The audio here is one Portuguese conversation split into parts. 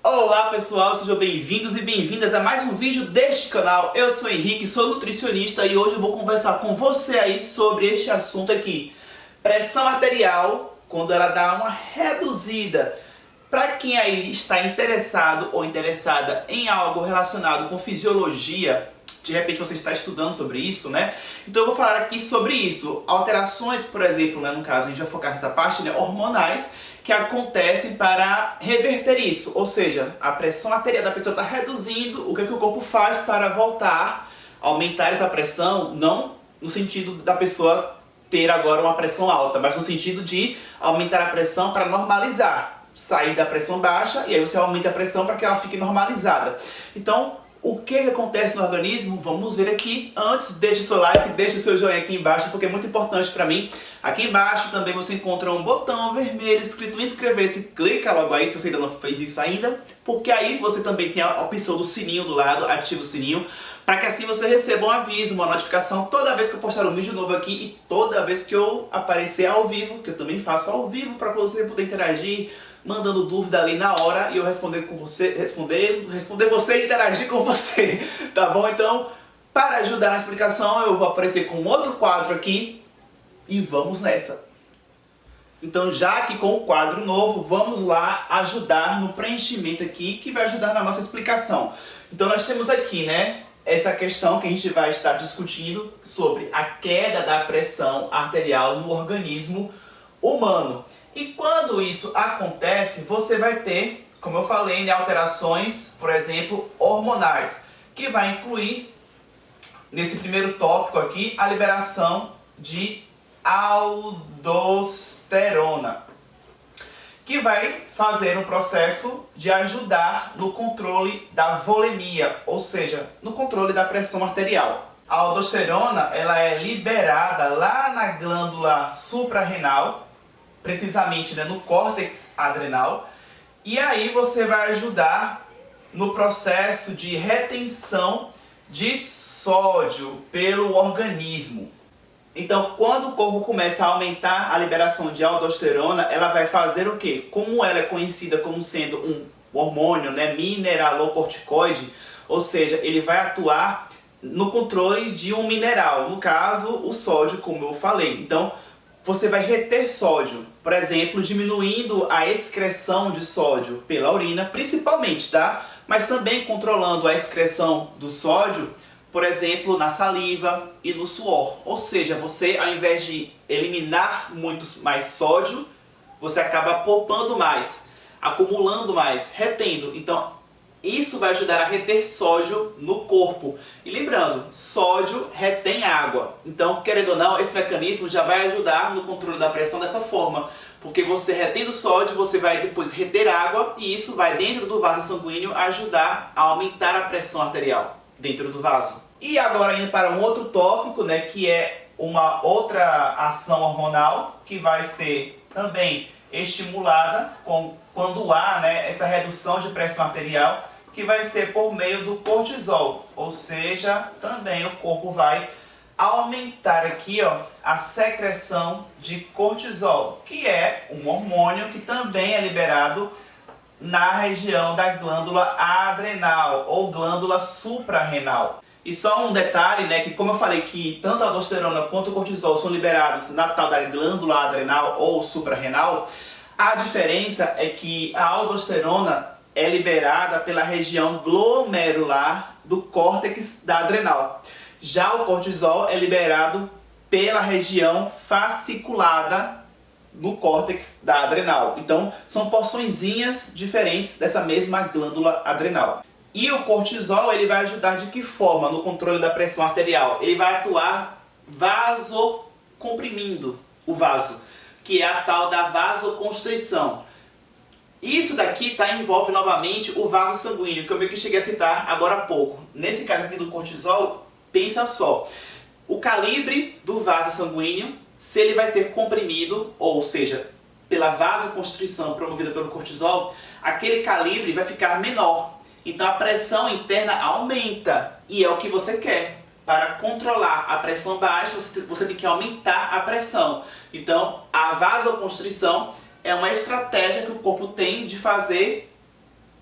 Olá pessoal, sejam bem-vindos e bem-vindas a mais um vídeo deste canal. Eu sou o Henrique, sou nutricionista e hoje eu vou conversar com você aí sobre este assunto aqui. Pressão arterial, quando ela dá uma reduzida. Para quem aí está interessado ou interessada em algo relacionado com fisiologia, de repente você está estudando sobre isso, né? Então eu vou falar aqui sobre isso. Alterações, por exemplo, né, no caso, a gente vai focar nessa parte, né, hormonais, que acontecem para reverter isso. Ou seja, a pressão arterial da pessoa está reduzindo, o que o corpo faz para voltar, aumentar essa pressão, não no sentido da pessoa ter agora uma pressão alta, mas no sentido de aumentar a pressão para normalizar. Sair da pressão baixa e aí você aumenta a pressão para que ela fique normalizada. Então, o que acontece no organismo? Vamos ver aqui. Antes, deixe o seu like, deixe o seu joinha aqui embaixo, porque é muito importante para mim. Aqui embaixo também você encontra um botão vermelho escrito inscrever-se. Clica logo aí se você ainda não fez isso ainda, porque aí você também tem a opção do sininho do lado, ativa o sininho, para que assim você receba um aviso, uma notificação toda vez que eu postar um vídeo novo aqui e toda vez que eu aparecer ao vivo, que eu também faço ao vivo para você poder interagir, mandando dúvida ali na hora e eu responder com você, responder você e interagir com você, tá bom? Então, para ajudar na explicação, eu vou aparecer com outro quadro aqui e vamos nessa. Então, já que com o quadro novo, vamos lá ajudar no preenchimento aqui, que vai ajudar na nossa explicação. Então, nós temos aqui, né, essa questão que a gente vai estar discutindo sobre a queda da pressão arterial no organismo humano. E quando isso acontece, você vai ter, como eu falei, né, alterações, por exemplo, hormonais, que vai incluir, nesse primeiro tópico aqui, a liberação de aldosterona, que vai fazer um processo de ajudar no controle da volemia, ou seja, no controle da pressão arterial. A aldosterona, ela é liberada lá na glândula suprarrenal, precisamente, né, no córtex adrenal, e aí você vai ajudar no processo de retenção de sódio pelo organismo. Então, quando o corpo começa a aumentar a liberação de aldosterona, ela vai fazer o quê? Como ela é conhecida como sendo um hormônio, né, mineralocorticoide, ou seja, ele vai atuar no controle de um mineral, no caso, o sódio, como eu falei. Então, você vai reter sódio, por exemplo, diminuindo a excreção de sódio pela urina, principalmente, tá? Mas também controlando a excreção do sódio, por exemplo, na saliva e no suor. Ou seja, você, ao invés de eliminar muito mais sódio, você acaba poupando mais, acumulando mais, retendo. Então, isso vai ajudar a reter sódio no corpo. E lembrando, sódio retém água. Então, querendo ou não, esse mecanismo já vai ajudar no controle da pressão dessa forma. Porque você retendo sódio, você vai depois reter água e isso vai dentro do vaso sanguíneo ajudar a aumentar a pressão arterial dentro do vaso. E agora indo para um outro tópico, né, que é uma outra ação hormonal que vai ser também estimulada quando há, né, essa redução de pressão arterial, que vai ser por meio do cortisol, ou seja, também o corpo vai aumentar aqui, ó, a secreção de cortisol, que é um hormônio que também é liberado na região da glândula adrenal ou glândula suprarrenal. E só um detalhe, né, que como eu falei que tanto a aldosterona quanto o cortisol são liberados na tal da glândula adrenal ou suprarrenal, a diferença é que a aldosterona é liberada pela região glomerular do córtex da adrenal. Já o cortisol é liberado pela região fasciculada no córtex da adrenal. Então, são porçõezinhas diferentes dessa mesma glândula adrenal. E o cortisol, ele vai ajudar de que forma no controle da pressão arterial? Ele vai atuar vasocomprimindo o vaso, que é a tal da vasoconstrição. Isso daqui envolve novamente o vaso sanguíneo, que eu meio que cheguei a citar agora há pouco. Nesse caso aqui do cortisol, pensa só, o calibre do vaso sanguíneo, se ele vai ser comprimido, ou seja, pela vasoconstrição promovida pelo cortisol, aquele calibre vai ficar menor. Então a pressão interna aumenta, e é o que você quer. Para controlar a pressão baixa, você tem que aumentar a pressão. Então a vasoconstrição é uma estratégia que o corpo tem de fazer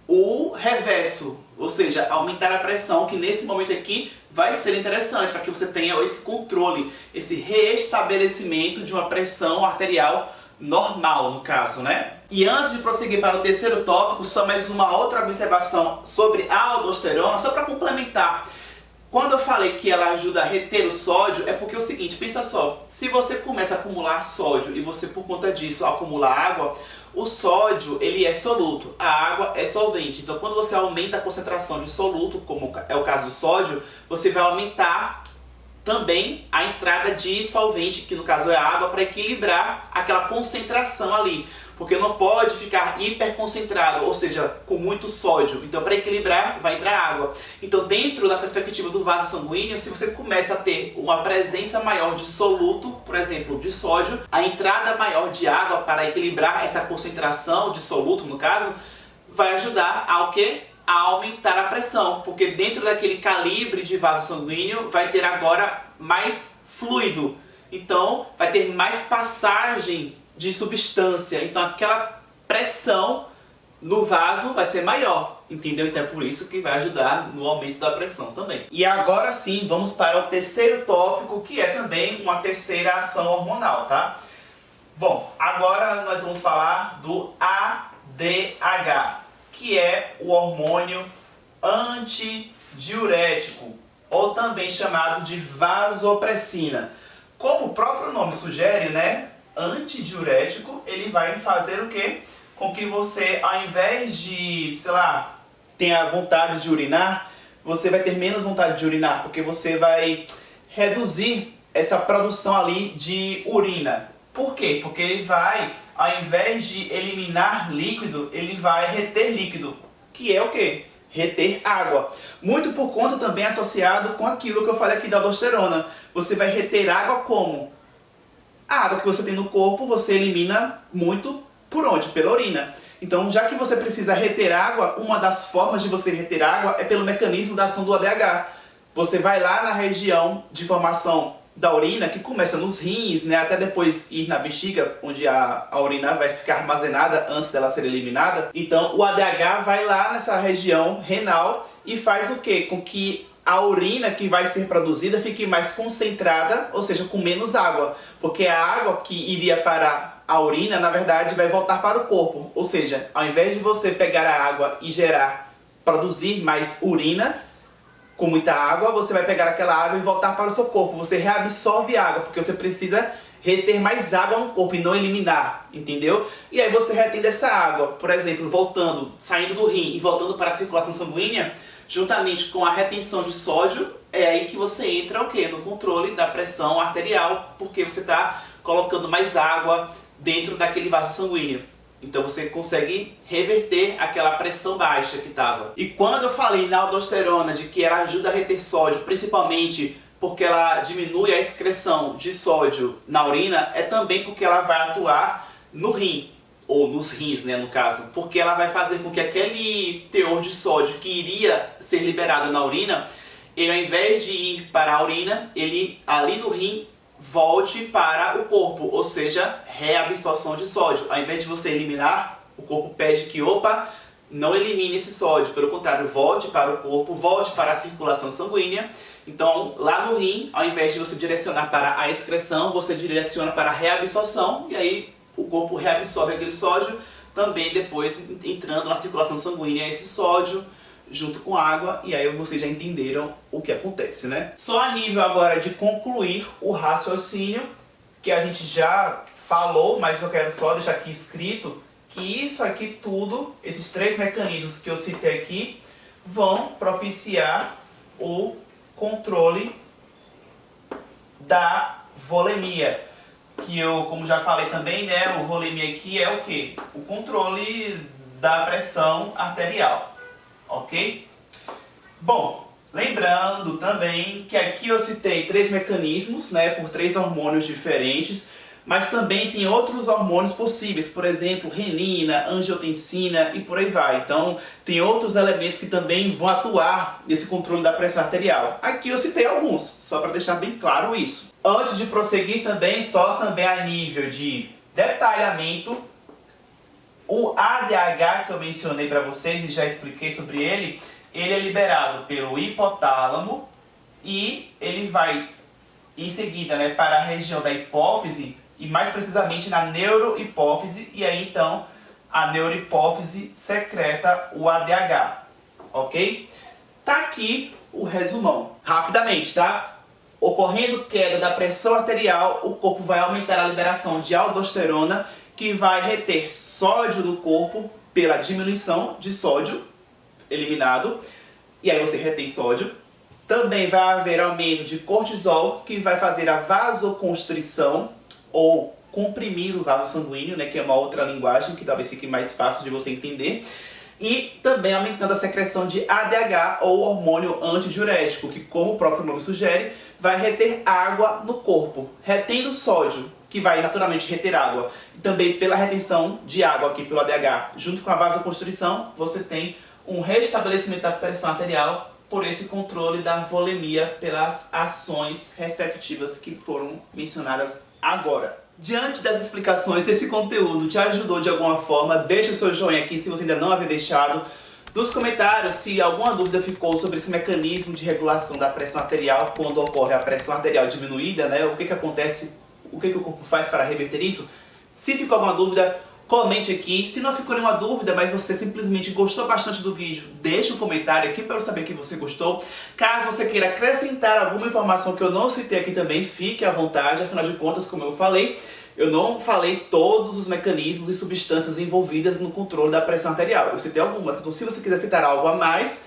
o reverso, ou seja, aumentar a pressão, que nesse momento aqui vai ser interessante para que você tenha esse controle, esse reestabelecimento de uma pressão arterial normal, no caso, né? E antes de prosseguir para o terceiro tópico, só mais uma outra observação sobre a aldosterona, só para complementar. Quando eu falei que ela ajuda a reter o sódio, é porque é o seguinte, pensa só, se você começa a acumular sódio e você por conta disso acumula água, o sódio ele é soluto, a água é solvente. Então quando você aumenta a concentração de soluto, como é o caso do sódio, você vai aumentar também a entrada de solvente, que no caso é a água, para equilibrar aquela concentração ali. Porque não pode ficar hiperconcentrado, ou seja, com muito sódio. Então, para equilibrar, vai entrar água. Então, dentro da perspectiva do vaso sanguíneo, se você começa a ter uma presença maior de soluto, por exemplo, de sódio, a entrada maior de água para equilibrar essa concentração de soluto, no caso, vai ajudar ao quê? A aumentar a pressão. Porque dentro daquele calibre de vaso sanguíneo, vai ter agora mais fluido. Então, vai ter mais passagem de substância, então aquela pressão no vaso vai ser maior, entendeu? Então é por isso que vai ajudar no aumento da pressão também. E agora sim, vamos para o terceiro tópico, que é também uma terceira ação hormonal, tá? Bom, agora nós vamos falar do ADH, que é o hormônio antidiurético, ou também chamado de vasopressina. Como o próprio nome sugere, né? Antidiurético, ele vai fazer o quê? Com que você, ao invés de, sei lá, tenha vontade de urinar, você vai ter menos vontade de urinar, porque você vai reduzir essa produção ali de urina. Por quê? Porque ele vai, ao invés de eliminar líquido, ele vai reter líquido, que é o quê? Reter água. Muito por conta também associado com aquilo que eu falei aqui da aldosterona. Você vai reter água como? A água que você tem no corpo, você elimina muito por onde? Pela urina. Então, já que você precisa reter água, uma das formas de você reter água é pelo mecanismo da ação do ADH. Você vai lá na região de formação da urina, que começa nos rins, né, até depois ir na bexiga, onde a urina vai ficar armazenada antes dela ser eliminada. Então, o ADH vai lá nessa região renal e faz o quê? Com que a urina que vai ser produzida fique mais concentrada, ou seja, com menos água. Porque a água que iria para a urina, na verdade, vai voltar para o corpo. Ou seja, ao invés de você pegar a água e produzir mais urina, com muita água, você vai pegar aquela água e voltar para o seu corpo. Você reabsorve água, porque você precisa reter mais água no corpo e não eliminar, entendeu? E aí você retém essa água, por exemplo, saindo do rim e voltando para a circulação sanguínea, juntamente com a retenção de sódio, é aí que você entra o quê? No controle da pressão arterial, porque você está colocando mais água dentro daquele vaso sanguíneo. Então você consegue reverter aquela pressão baixa que estava. E quando eu falei na aldosterona de que ela ajuda a reter sódio, principalmente porque ela diminui a excreção de sódio na urina, é também porque ela vai atuar no rim, ou nos rins, né, no caso, porque ela vai fazer com que aquele teor de sódio que iria ser liberado na urina, ele ao invés de ir para a urina, ele ali no rim volte para o corpo, ou seja, reabsorção de sódio. Ao invés de você eliminar, o corpo pede que, opa, não elimine esse sódio, pelo contrário, volte para o corpo, volte para a circulação sanguínea. Então, lá no rim, ao invés de você direcionar para a excreção, você direciona para a reabsorção, e aí o corpo reabsorve aquele sódio, também depois entrando na circulação sanguínea esse sódio, junto com água, e aí vocês já entenderam o que acontece, né? Só a nível agora de concluir o raciocínio, que a gente já falou, mas eu quero só deixar aqui escrito, que isso aqui tudo, esses três mecanismos que eu citei aqui, vão propiciar o controle da volemia. Que eu, como já falei também, né, o volemia aqui é o quê? O controle da pressão arterial. Ok? Bom, lembrando também que aqui eu citei três mecanismos, né, por três hormônios diferentes, mas também tem outros hormônios possíveis, por exemplo, renina, angiotensina e por aí vai. Então, tem outros elementos que também vão atuar nesse controle da pressão arterial. Aqui eu citei alguns, só para deixar bem claro isso. Antes de prosseguir também, só também a nível de detalhamento, O ADH que eu mencionei para vocês e já expliquei sobre ele é liberado pelo hipotálamo e ele vai em seguida, né, para a região da hipófise e mais precisamente na neurohipófise, e aí então a neurohipófise secreta o ADH, ok? Tá aqui o resumão. Rapidamente, tá? Ocorrendo queda da pressão arterial, o corpo vai aumentar a liberação de aldosterona, que vai reter sódio no corpo pela diminuição de sódio eliminado, e aí você retém sódio. Também vai haver aumento de cortisol, que vai fazer a vasoconstrição, ou comprimir o vaso sanguíneo, né, que é uma outra linguagem que talvez fique mais fácil de você entender. E também aumentando a secreção de ADH, ou hormônio antidiurético, que, como o próprio nome sugere, vai reter água no corpo, retendo sódio, que vai naturalmente reter água. E também pela retenção de água aqui pelo ADH, junto com a vasoconstrição, você tem um restabelecimento da pressão arterial por esse controle da volemia pelas ações respectivas que foram mencionadas agora. Diante das explicações, esse conteúdo te ajudou de alguma forma? Deixa o seu joinha aqui se você ainda não havia deixado. Nos comentários, se alguma dúvida ficou sobre esse mecanismo de regulação da pressão arterial quando ocorre a pressão arterial diminuída, né? O que acontece, o que o corpo faz para reverter isso? Se ficou alguma dúvida, comente aqui. Se não ficou nenhuma dúvida, mas você simplesmente gostou bastante do vídeo, deixa um comentário aqui para eu saber que você gostou. Caso você queira acrescentar alguma informação que eu não citei aqui também, fique à vontade. Afinal de contas, como eu falei, eu não falei todos os mecanismos e substâncias envolvidas no controle da pressão arterial. Eu citei algumas, então se você quiser citar algo a mais,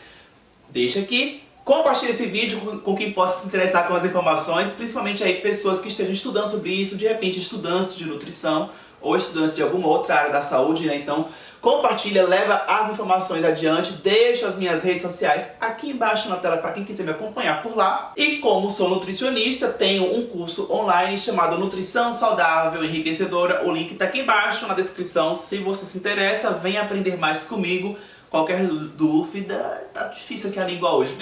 deixa aqui. Compartilhe esse vídeo com quem possa se interessar com as informações, principalmente aí pessoas que estejam estudando sobre isso, de repente estudantes de nutrição ou estudantes de alguma outra área da saúde, né? Então compartilha, leva as informações adiante, deixa as minhas redes sociais aqui embaixo na tela para quem quiser me acompanhar por lá. E como sou nutricionista, tenho um curso online chamado Nutrição Saudável Enriquecedora. O link está aqui embaixo na descrição. Se você se interessa, venha aprender mais comigo. Qualquer dúvida, tá difícil aqui a língua hoje.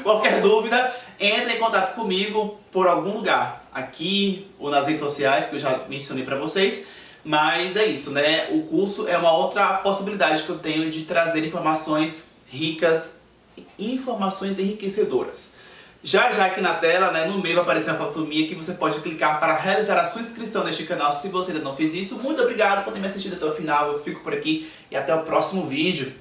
Qualquer dúvida, entre em contato comigo por algum lugar, aqui ou nas redes sociais que eu já mencionei para vocês. Mas é isso, né? O curso é uma outra possibilidade que eu tenho de trazer informações ricas, informações enriquecedoras. Já aqui na tela, né, no meio vai aparecer uma foto minha que você pode clicar para realizar a sua inscrição neste canal se você ainda não fez isso. Muito obrigado por ter me assistido até o final, eu fico por aqui e até o próximo vídeo.